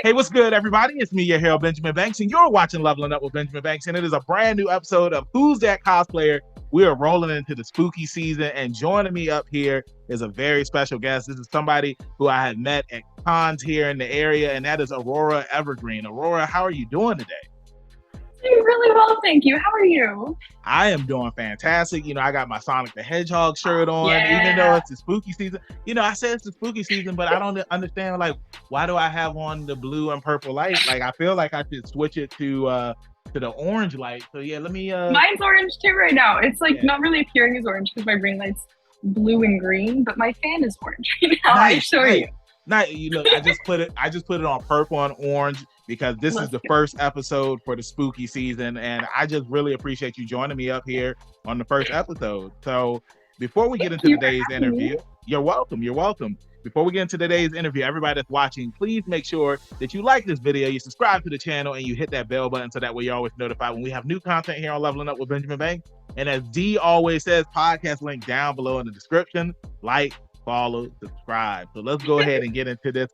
Hey, what's good, everybody? It's me, your hero, Benjamin Banks, and you're watching Leveling Up with Benjamin Banks, and it is a brand new episode of Who's That Cosplayer? We are rolling into the spooky season, and joining me up here is a very special guest. This is somebody who I have met at cons here in the area, and that is Aurora Evergreen. Aurora, how are you doing today? Doing really well, thank you. How are you? I am doing fantastic. I got my Sonic the Hedgehog shirt on, even though Yeah. it's the spooky season. I said it's the spooky season, but I don't understand, like, why do I have on the blue and purple light? Like, I feel like I should switch it to the orange light. So yeah, let me Mine's orange too right now. It's like yeah. not really appearing as orange because my ring light's blue and green, but my fan is orange right now. Nice, I show nice. you. Not I just put it on purple and orange because this is the first episode for the spooky season, and I just really appreciate you joining me up here on the first episode. So before we get into today's interview, you're welcome. Before we get into today's interview, everybody that's watching, please make sure that you like this video, you subscribe to the channel, and you hit that bell button so that way you're always notified when we have new content here on Leveling Up with Benjamin Banks. And as D always says, podcast link down below in the description. Like, follow, subscribe. So let's go ahead and get into this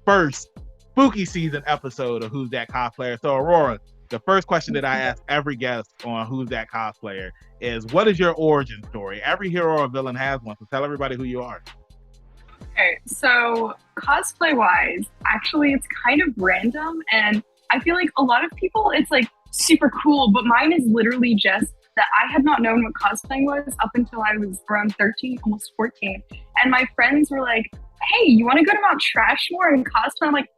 first spooky season episode of Who's That Cosplayer. So Aurora, the first question that I ask every guest on Who's That Cosplayer is, what is your origin story? Every hero or villain has one, so tell everybody who you are. Okay, so cosplay wise, actually it's kind of random, and I feel like a lot of people, it's like super cool, but mine is literally just that I had not known what cosplaying was up until I was around 13, almost 14. And my friends were like, hey, you want to go to Mount Trashmore and cosplay? I'm like,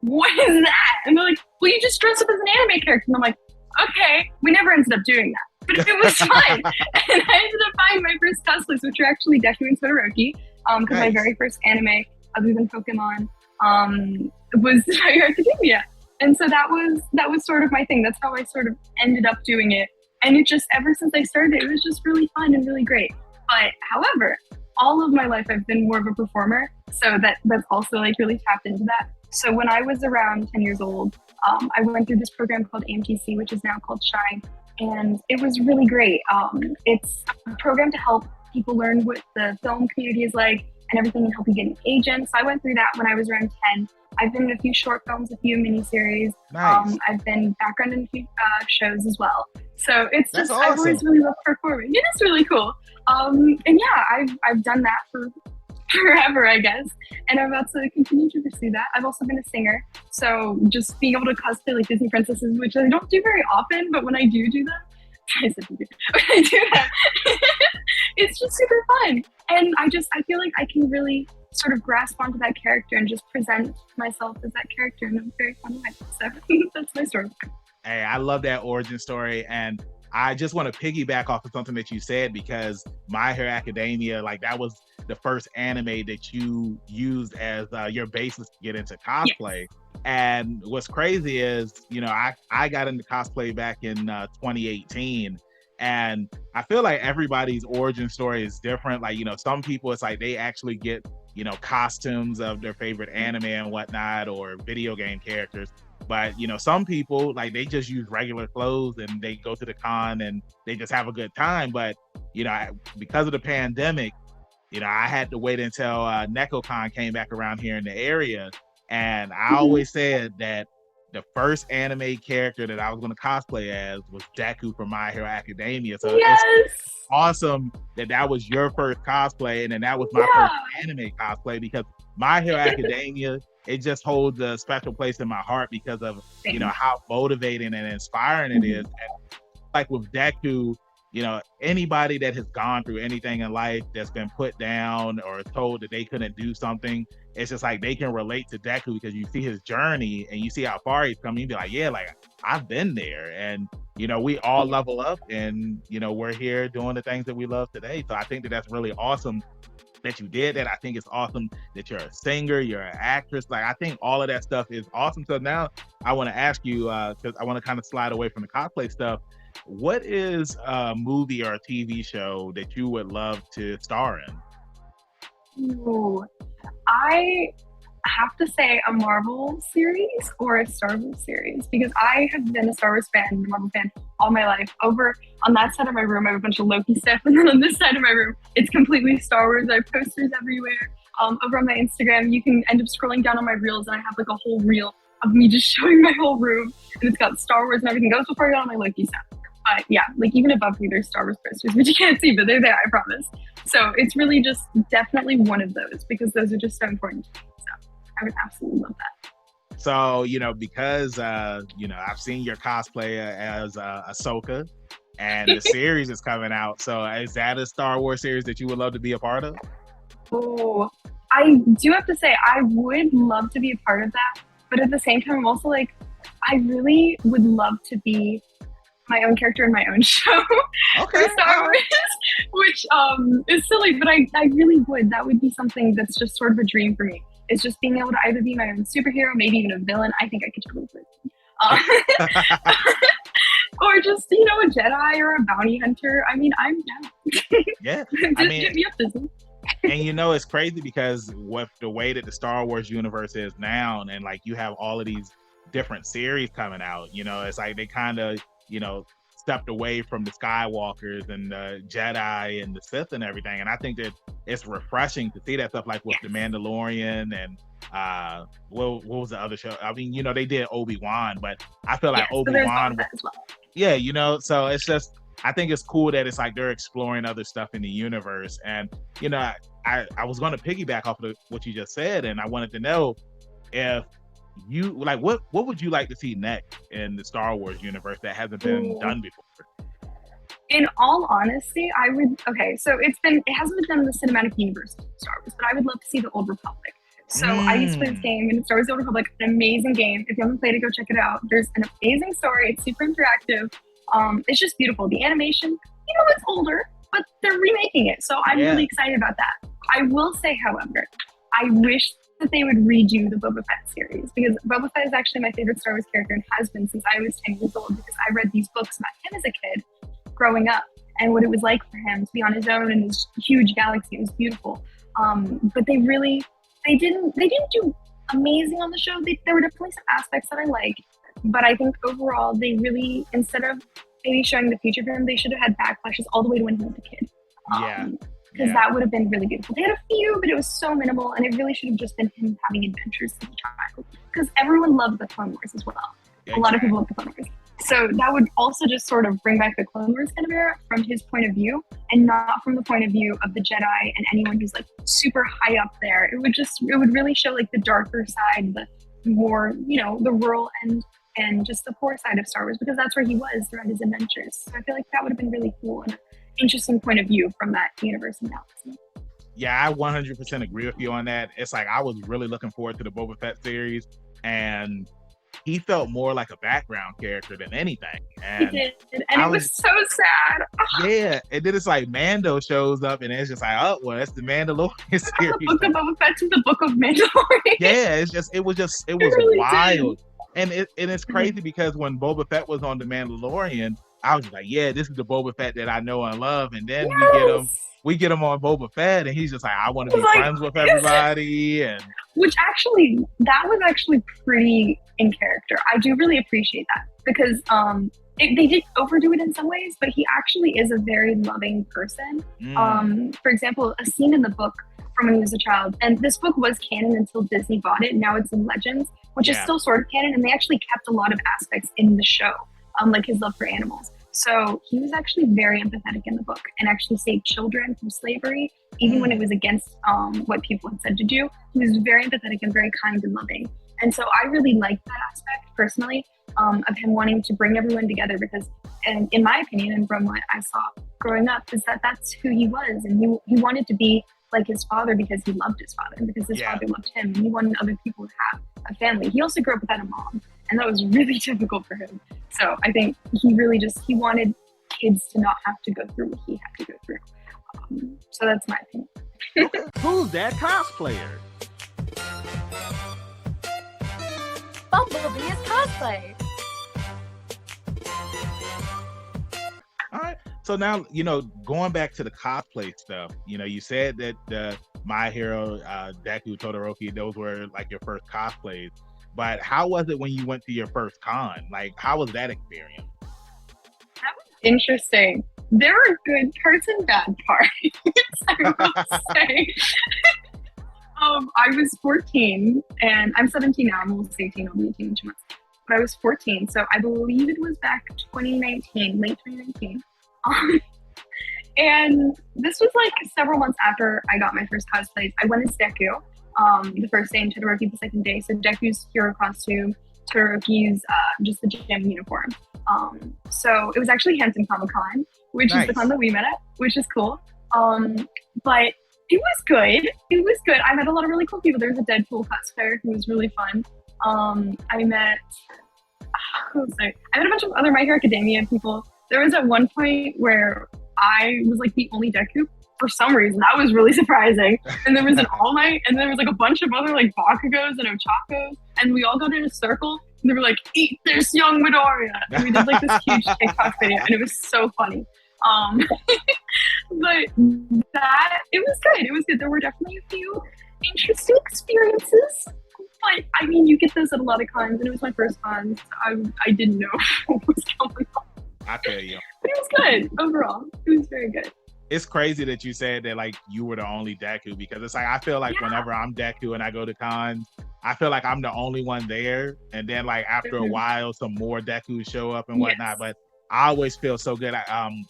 what is that? And they're like, well, you just dress up as an anime character. And I'm like, okay. We never ended up doing that, but it was fun. And I ended up buying my first cosplays, which are actually Deku and Todoroki, because my very first anime, other than Pokemon, was My Hero Academia. And so that was sort of my thing. That's how I sort of ended up doing it. And it just, ever since I started, it was just really fun and really great. But however, all of my life I've been more of a performer, so that's also like really tapped into that. So when I was around 10 years old, I went through this program called AMTC, which is now called Shine, and it was really great. It's a program to help people learn what the film community is like and everything, and help you get an agent. So I went through that when I was around 10. I've been in a few short films, a few miniseries. Nice. I've been background in a few shows as well. So it's That's just, awesome. I've always really loved performing. It is really cool. And yeah, I've done that for forever, I guess. And I'm about to continue to pursue that. I've also been a singer. So just being able to cosplay like Disney princesses, which I don't do very often, but when I do that, when I do that, it's just super fun. And I feel like I can really sort of grasp onto that character and just present myself as that character in a very fun way. So that's my story. Hey, I love that origin story, and I just want to piggyback off of something that you said, because My Hero Academia, like, that was the first anime that you used as your basis to get into cosplay. Yes. And what's crazy is, I got into cosplay back in 2018, and I feel like everybody's origin story is different. Like, some people, it's like they actually get, costumes of their favorite anime and whatnot, or video game characters. But, some people, like, they just use regular clothes and they go to the con and they just have a good time. But, because of the pandemic, I had to wait until NecoCon came back around here in the area. And I always said that the first anime character that I was going to cosplay as was Deku from My Hero Academia. So it's awesome that was your first cosplay, and then that was my first anime cosplay, because My Hero Academia, it just holds a special place in my heart because of, how motivating and inspiring it is. And like with Deku, anybody that has gone through anything in life that's been put down or told that they couldn't do something, it's just like they can relate to Deku, because you see his journey and you see how far he's come. You'd be like, yeah, like, I've been there. And, we all level up, and, we're here doing the things that we love today. So I think that that's really awesome that you did that. I think it's awesome that you're a singer, you're an actress. Like, I think all of that stuff is awesome. So now I want to ask you, because I want to kind of slide away from the cosplay stuff, what is a movie or a TV show that you would love to star in? Ooh, I have to say a Marvel series or a Star Wars series, because I have been a Star Wars fan, a Marvel fan all my life. Over on that side of my room, I have a bunch of Loki stuff, and then on this side of my room, it's completely Star Wars. I have posters everywhere. Over on my Instagram, you can end up scrolling down on my reels, and I have like a whole reel of me just showing my whole room, and it's got Star Wars and everything. That was before I got on my Loki stuff. Yeah, like even above me, there's Star Wars posters, which you can't see, but they're there, I promise. So it's really just definitely one of those, because those are just so important to me. So I would absolutely love that. So, because, I've seen your cosplay as Ahsoka, and the series is coming out. So is that a Star Wars series that you would love to be a part of? Oh, I do have to say, I would love to be a part of that. But at the same time, I'm also like, I really would love to be my own character in my own show for Star Wars, which is silly, but I really would. That would be something that's just sort of a dream for me. It's just being able to either be my own superhero, maybe even a villain. I think I could totally play or just, a Jedi or a bounty hunter. I mean, I'm down. Yeah. Just get me up this. And it's crazy because with the way that the Star Wars universe is now, and like you have all of these different series coming out, it's like they kind of, stepped away from the Skywalkers and the Jedi and the Sith and everything. And I think that it's refreshing to see that stuff, like with the Mandalorian and what was the other show? I mean, they did Obi-Wan, but I feel like Obi-Wan as well. Yeah, so it's just, I think it's cool that it's like they're exploring other stuff in the universe. And I was going to piggyback off of what you just said, and I wanted to know if you like what would you like to see next in the Star Wars universe that hasn't been done before? In all honesty, I would. Okay, so it hasn't been done in the cinematic universe of Star Wars, but I would love to see the Old Republic. So I used to play this game, and Star Wars: The Old Republic, an amazing game. If you haven't played it, go check it out. There's an amazing story. It's super interactive. It's just beautiful. The animation, it's older, but they're remaking it, so I'm really excited about that. I will say, however, I wish that they would redo the Boba Fett series, because Boba Fett is actually my favorite Star Wars character and has been since I was 10 years old, because I read these books about him as a kid growing up and what it was like for him to be on his own in this huge galaxy. It was beautiful. But they didn't do amazing on the show. There were definitely some aspects that I liked, but I think overall they really, instead of maybe showing the future for him, they should have had backflashes all the way to when he was a kid. Because that would have been really beautiful. They had a few, but it was so minimal, and it really should have just been him having adventures as a child. Because everyone loved the Clone Wars as well. A lot of people loved the Clone Wars. So that would also just sort of bring back the Clone Wars kind of era from his point of view, and not from the point of view of the Jedi and anyone who's like super high up there. It would really show like the darker side, the more, the rural and just the poor side of Star Wars, because that's where he was throughout his adventures. So I feel like that would have been really cool and an interesting point of view from that universe and galaxy. Yeah, I 100% agree with you on that. It's like I was really looking forward to the Boba Fett series, and he felt more like a background character than anything. And he did, and it was so sad. Yeah, and then it's like Mando shows up, and it's just like, oh, well, that's the Mandalorian series. The Book of Boba Fett to the Book of Mandalorian. Yeah, it was really wild. Did. And it's crazy because when Boba Fett was on The Mandalorian, I was like, yeah, this is the Boba Fett that I know and love. And then we get him on Boba Fett, and he's just like, I want to be friends with everybody. And that was actually pretty in character. I do really appreciate that, because they did overdo it in some ways, but he actually is a very loving person. For example, a scene in the book from when he was a child, and this book was canon until Disney bought it. Now it's in Legends, which is still sort of canon, and they actually kept a lot of aspects in the show, like his love for animals. So he was actually very empathetic in the book and actually saved children from slavery, even when it was against what people had said to do. He was very empathetic and very kind and loving. And so I really liked that aspect personally, of him wanting to bring everyone together, because, and in my opinion, and from what I saw growing up, is that that's who he was. And he wanted to be like his father because he loved his father, and because his father loved him. And he wanted other people to have a family. He also grew up without a mom, and that was really difficult for him. So I think he really he wanted kids to not have to go through what he had to go through. So that's my opinion. Who's that cosplayer? Bumblebee is Cosplay. All right. So now, going back to the cosplay stuff, you said that My Hero, Deku, Todoroki, those were like your first cosplays. But how was it when you went to your first con? Like, how was that experience? That was interesting. There were good parts and bad parts, I will say. I was 14 and I'm 17 now. I'm almost 18. I'll be 18 in 2 months. But I was 14. So I believe it was back 2019, late 2019. And this was like several months after I got my first cosplays. I went as Deku the first day and Todoroki the second day. So Deku's hero costume, Todoroki's just the gym uniform. So it was actually Hampton Comic-Con, which is the con that we met at, which is cool. But it was good. It was good. I met a lot of really cool people. There was a Deadpool cosplayer who was really fun. I met a bunch of other My Hero Academia people. There was at one point where I was like the only Deku for some reason. That was really surprising. And there was an All Might, and there was like a bunch of other like Bakugos and Ochakos, and we all got in a circle. And they were like, "Eat this, young Midoriya!" And we did like this huge TikTok video, and it was so funny. But it was good. It was good. There were definitely a few interesting experiences. But I mean, you get those at a lot of cons, and it was my first con, so I didn't know what was going on. I feel you. But it was good overall. It was very good. It's crazy that you said that like you were the only Deku, because it's like I feel like whenever I'm Deku and I go to cons, I feel like I'm the only one there, and then like after a while, some more Deku show up and whatnot. But I always feel so good.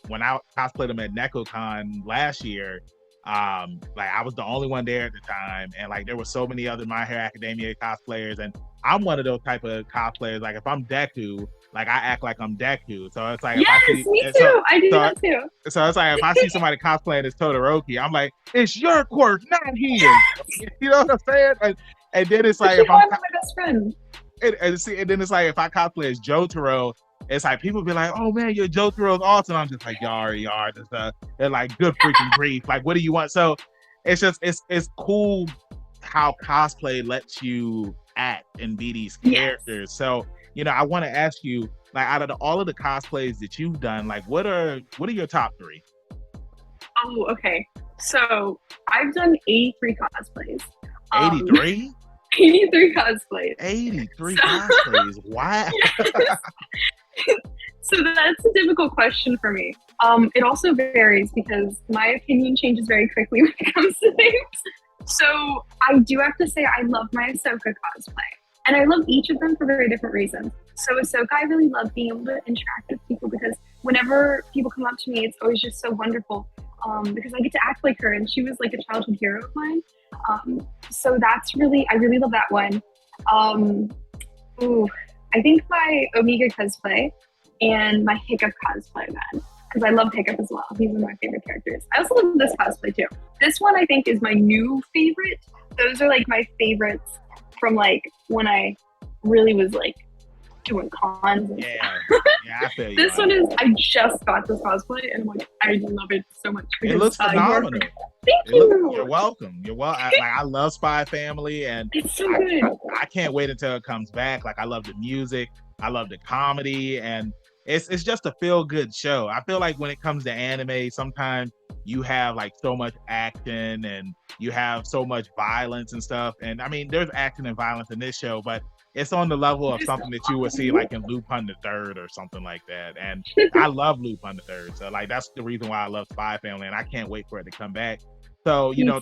When I cosplayed them at NecoCon last year, like I was the only one there at the time, and like there were so many other My Hero Academia cosplayers, and I'm one of those type of cosplayers. Like if I'm Deku, like I act like I'm Deku. So it's like me too. I do that too. So it's like if I see somebody cosplaying as Todoroki, I'm like, it's your quirk, not his. You know what I'm saying? And then it's like if I'm my best friend. And then it's like if I cosplay as Jotaro, it's like people be like, "Oh man, your Jotaro's awesome." I'm just like, "Yar." They're like, "Good freaking grief!" Like, what do you want? So it's just it's cool how cosplay lets you act and be these characters. So I want to ask you, like, out of all of the cosplays that you've done, like, what are your top 3? Oh, okay. So I've done 83 cosplays. 83? 83 cosplays. 83 cosplays. Wow. So that's a difficult question for me. It also varies because my opinion changes very quickly when it comes to things. So I do have to say I love my Ahsoka cosplay. And I love each of them for very different reasons. So Ahsoka, I really love being able to interact with people because whenever people come up to me, it's always just so wonderful because I get to act like her, and she was like a childhood hero of mine. So I really love that one. I think my Omega cosplay and my Hiccup cosplay then, because I love Hiccup as well. He's one of my favorite characters. I also love this cosplay too. This one I think is my new favorite. Those are like my favorites from like when I really was like doing cons and stuff. Yeah, I feel you. This one is, I just got this cosplay and I'm like, I love it so much. It looks phenomenal. Thank you. You're welcome. You're welcome. I love SpyxFamily, and it's so good. I can't wait until it comes back. Like I love the music, I love the comedy, and it's just a feel good show. I feel like when it comes to anime, sometimes you have like so much action and you have so much violence and stuff. And I mean, there's action and violence in this show, but it's on the level of something that you would see like in Lupin the Third or something like that. And I love Lupin the Third. So like, that's the reason why I love SpyxFamily, and I can't wait for it to come back. So, to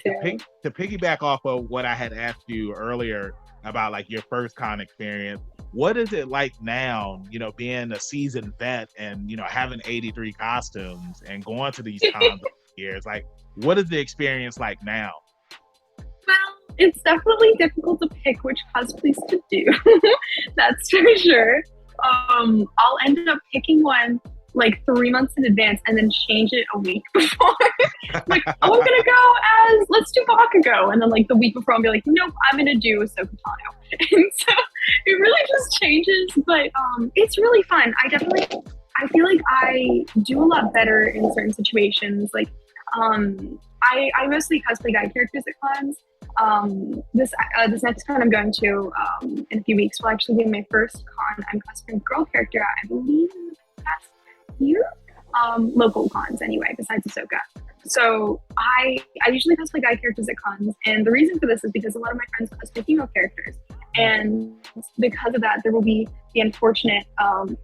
piggyback off of what I had asked you earlier about like your first con experience, what is it like now, being a seasoned vet and, having 83 costumes and going to these cons for years? Like, what is the experience like now? Well, it's definitely difficult to pick which cosplays to do. That's for sure. I'll end up picking one like 3 months in advance and then change it a week before. Like, oh, I'm gonna go as, let's do Bakugo. And then like the week before I'll be like, nope, I'm gonna do Ahsoka Tano. And so it really just changes, but it's really fun. I feel like I do a lot better in certain situations. Like I mostly cosplay guy characters at cons. This next con I'm going to in a few weeks will actually be my first con. I'm cosplaying girl character, I believe, in the past year. Local cons anyway, besides Ahsoka. So I usually cosplay guy characters at cons, and the reason for this is because a lot of my friends cosplay female characters, and because of that, there will be the unfortunate amount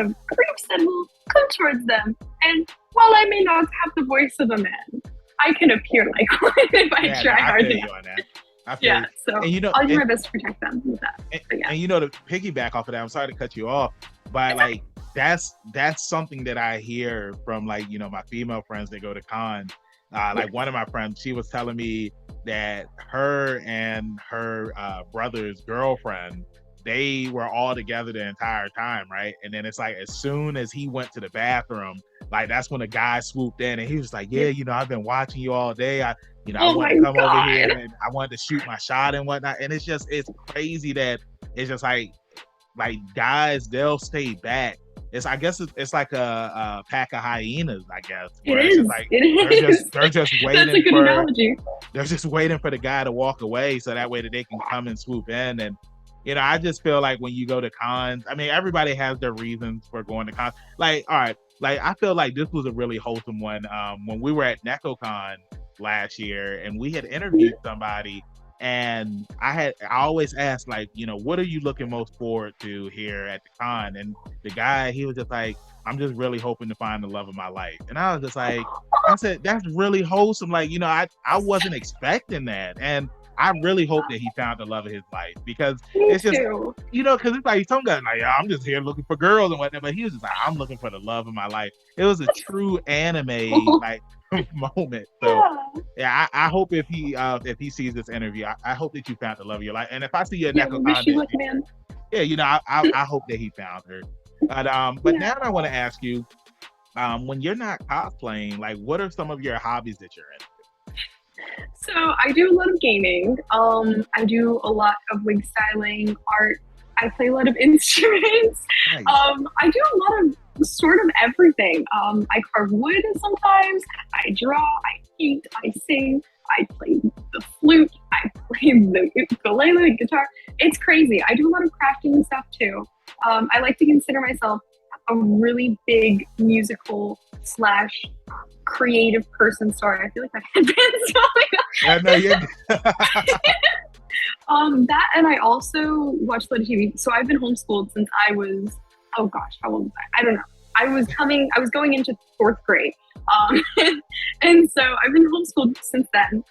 of creeps that will come towards them. And while I may not have the voice of a man, I can appear like one if I try hard I feel enough. you on that. I feel you. So And I'll do my best to protect them with that. And you know, to piggyback off of that, I'm sorry to cut you off, but like that's something that I hear from, like, you know, my female friends that go to cons. Like one of my friends, she was telling me that her and her brother's girlfriend, they were all together the entire time, right? And then it's like as soon as he went to the bathroom, like that's when the guy swooped in and he was like, yeah, you know, I've been watching you all day. I wanted to come over here and I wanted to shoot my shot and whatnot. And it's crazy that it's just like guys, they'll stay back. I guess it's like a pack of hyenas, I guess. It is. Just like, they're just waiting. That's a good analogy. They're just waiting for the guy to walk away so that way that they can come and swoop in. And, you know, I just feel like when you go to cons, I mean, everybody has their reasons for going to cons. Like, all right, like I feel like this was a really wholesome one. When we were at NecoCon last year and we had interviewed somebody, and I always asked, like, you know, what are you looking most forward to here at the con? And the guy, he was just like, I'm just really hoping to find the love of my life. And I was just like, I said, that's really wholesome. Like, you know, I wasn't expecting that. And I really hope that he found the love of his life, because it's just, you know, because it's like some guys like, yeah, I'm just here looking for girls and whatnot, but he was just like, I'm looking for the love of my life. It was a true anime like moment. So yeah, I hope if he sees this interview, I hope that you found the love of your life. And if I see you at NecoCon, yeah, you know, I hope that he found her. But now I want to ask you, when you're not cosplaying, like, what are some of your hobbies that you're in? So I do a lot of gaming. I do a lot of wig styling, art. I play a lot of instruments. Nice. I do a lot of sort of everything. I carve wood sometimes. I draw. I paint. I sing. I play the flute. I play the ukulele, guitar. It's crazy. I do a lot of crafting and stuff too. I like to consider myself a really big musical / creative person. Sorry, I feel like my headband's falling off. Yeah, no, you're that, and I also watch a lot of TV. So I've been homeschooled since I was, oh gosh, how old was I? I don't know. I was going into 4th grade. And so I've been homeschooled since then.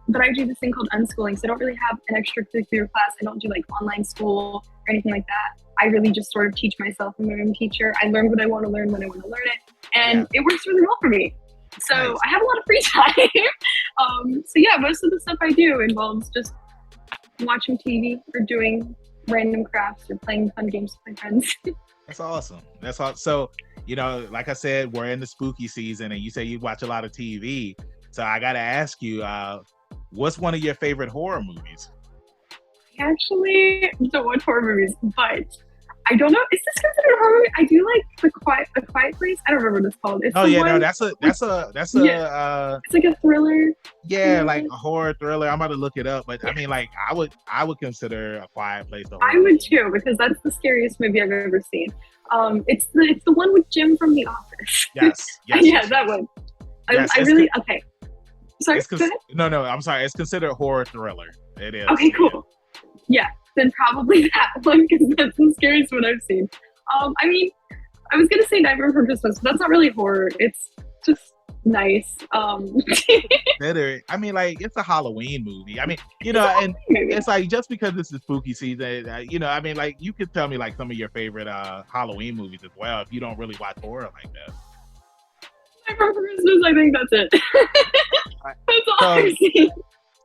But I do this thing called unschooling. So I don't really have an extracurricular class. I don't do like online school or anything like that. I really just sort of teach myself. I'm my own teacher. I learn what I want to learn when I want to learn it. And it works really well for me. So nice. I have a lot of free time. So yeah, most of the stuff I do involves just watching TV or doing random crafts or playing fun games with my friends. That's awesome. That's awesome. So, you know, like I said, we're in the spooky season and you say you watch a lot of TV. So I got to ask you, what's one of your favorite horror movies? I actually don't watch horror movies, but I don't know. Is this considered a horror movie? I do like A Quiet Place. I don't remember what it's called. It's it's like a thriller. Yeah, like a horror thriller. I'm about to look it up, but I mean, like I would consider A Quiet Place a horror. I would too, because that's the scariest movie I've ever seen. It's the one with Jim from The Office. Yes. Yeah, that one. Yes, I really okay. Sorry. No, I'm sorry. It's considered a horror thriller. It is. Okay, cool. Yeah, then probably that one, because that's the scariest one I've seen. I mean, I was gonna say Nightmare Before Christmas, but that's not really horror. It's just nice. Better. I mean, like, it's a Halloween movie. I mean, you know, and it's like, just because this is spooky season, you know, I mean, like, you could tell me like some of your favorite Halloween movies as well if you don't really watch horror like that. Nightmare Before Christmas, I think that's it. That's all I've seen.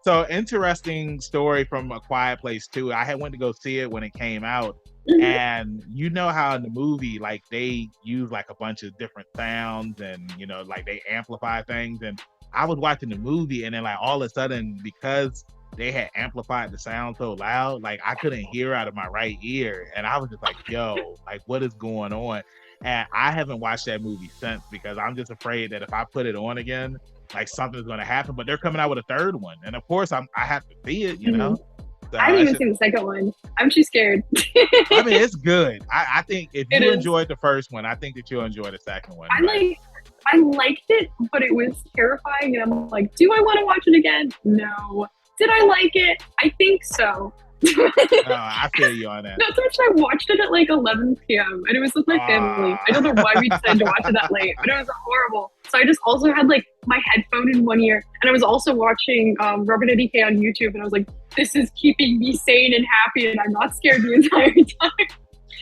So interesting story from A Quiet Place too. I went to go see it when it came out, and you know how in the movie, like, they use like a bunch of different sounds and, you know, like they amplify things. And I was watching the movie, and then like all of a sudden, because they had amplified the sound so loud, like I couldn't hear out of my right ear, and I was just like, yo, like, what is going on? And I haven't watched that movie since, because I'm just afraid that if I put it on again, like, something's going to happen. But they're coming out with a 3rd one, and of course I have to see it, you know. So I haven't even seen the 2nd one. I'm too scared. I mean, it's good. I think if you enjoyed the 1st one, I think that you'll enjoy the 2nd one. I liked it, but it was terrifying, and I'm like, do I want to watch it again? No. Did I like it? I think so. I feel you on that. Not so much. I watched it at like 11 p.m. and it was with my family. I don't know why we decided to watch it that late, but it was horrible. So I just also had like my headphone in one ear, and I was also watching Robert Eddie K on YouTube, and I was like, this is keeping me sane and happy, and I'm not scared the entire time.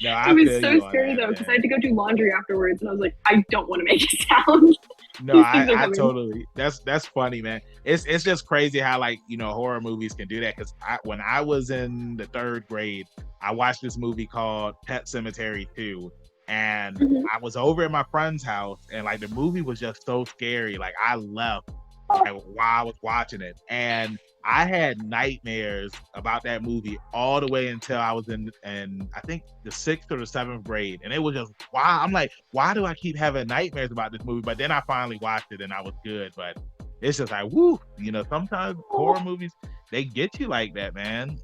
No, it was so scary though, because I had to go do laundry afterwards, and I was like, I don't want to make a sound. No, I totally. That's funny, man. It's just crazy how, like, you know, horror movies can do that. Because when I was in the 3rd grade, I watched this movie called Pet Sematary 2, and I was over at my friend's house, and like the movie was just so scary. Like I left while I was watching it, and I had nightmares about that movie all the way until I was in I think the 6th or the 7th grade. And it was just, wow. I'm like, why do I keep having nightmares about this movie? But then I finally watched it and I was good. But it's just like, woo, you know, sometimes horror movies, they get you like that, man.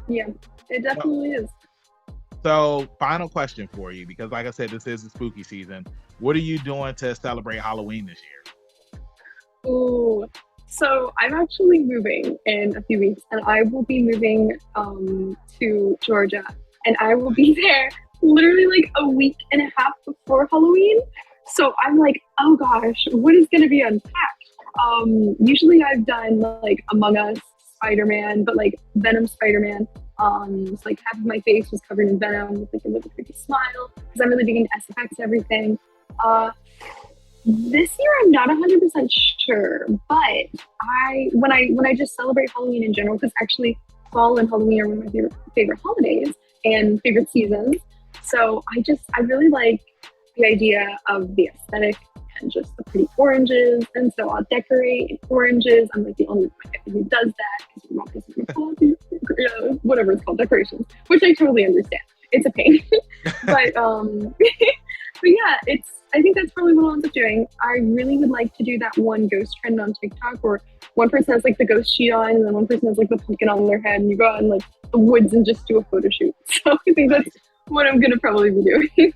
Yeah, it definitely is. So final question for you, because like I said, this is the spooky season. What are you doing to celebrate Halloween this year? Ooh. So I'm actually moving in a few weeks, and I will be moving to Georgia, and I will be there literally like a week and a half before Halloween. So I'm like, oh gosh, what is going to be unpacked? Usually I've done like Among Us, Spider-Man, but like Venom Spider-Man. So like half of my face was covered in venom with like a really creepy smile, because I'm really big into SFX and everything. This year I'm not 100% sure, but when I just celebrate Halloween in general, because actually fall and Halloween are one of my favorite holidays and favorite seasons. So I really like the idea of the aesthetic and just the pretty oranges, and so I'll decorate in oranges. I'm like the only one who does that, because you're not supposed to whatever it's called, decorations, which I totally understand. It's a pain, but yeah, I think that's probably what I'll end up doing. I really would like to do that one ghost trend on TikTok, where one person has like the ghost sheet on, and then one person has like the pumpkin on their head, and you go out in like the woods and just do a photo shoot. So I think that's what I'm gonna probably be doing.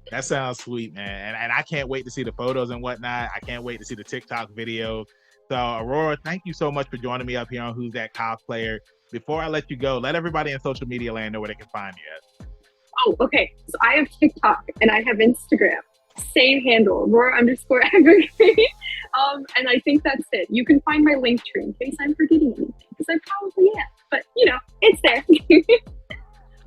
That sounds sweet, man. And I can't wait to see the photos and whatnot. I can't wait to see the TikTok video. So Aurora, thank you so much for joining me up here on Who's That Cosplayer. Before I let you go, let everybody in social media land know where they can find you at. Oh, okay. So I have TikTok and I have Instagram. Same handle, Aurora_Evergreen. And I think that's it. You can find my link tree in case I'm forgetting anything, because I probably am. But you know, it's there.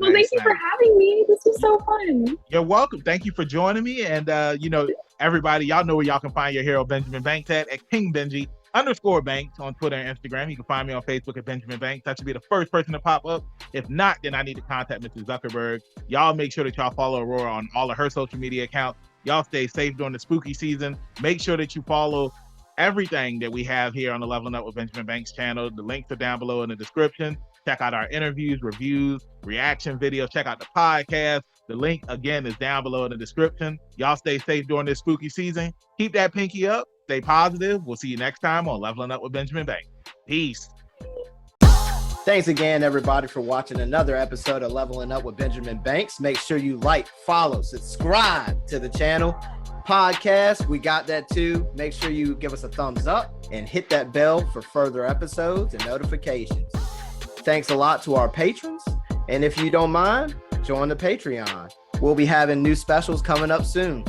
Well, thank you for having me. This was so fun. You're welcome. Thank you for joining me. And you know, everybody, y'all know where y'all can find your hero Benjamin Banks at @KingBenji_Banks on Twitter and Instagram. You can find me on Facebook at Benjamin Banks. That should be the first person to pop up. If not, then I need to contact Mr. Zuckerberg. Y'all make sure that y'all follow Aurora on all of her social media accounts. Y'all stay safe during the spooky season. Make sure that you follow everything that we have here on the Leveling Up with Benjamin Banks channel. The links are down below in the description. Check out our interviews, reviews, reaction videos. Check out the podcast. The link, again, is down below in the description. Y'all stay safe during this spooky season. Keep that pinky up. Stay positive. We'll see you next time on Leveling Up with Benjamin Banks. Peace. Thanks again, everybody, for watching another episode of Leveling Up with Benjamin Banks. Make sure you like, follow, subscribe to the channel. Podcast, we got that too. Make sure you give us a thumbs up and hit that bell for further episodes and notifications. Thanks a lot to our patrons. And if you don't mind, join the Patreon. We'll be having new specials coming up soon.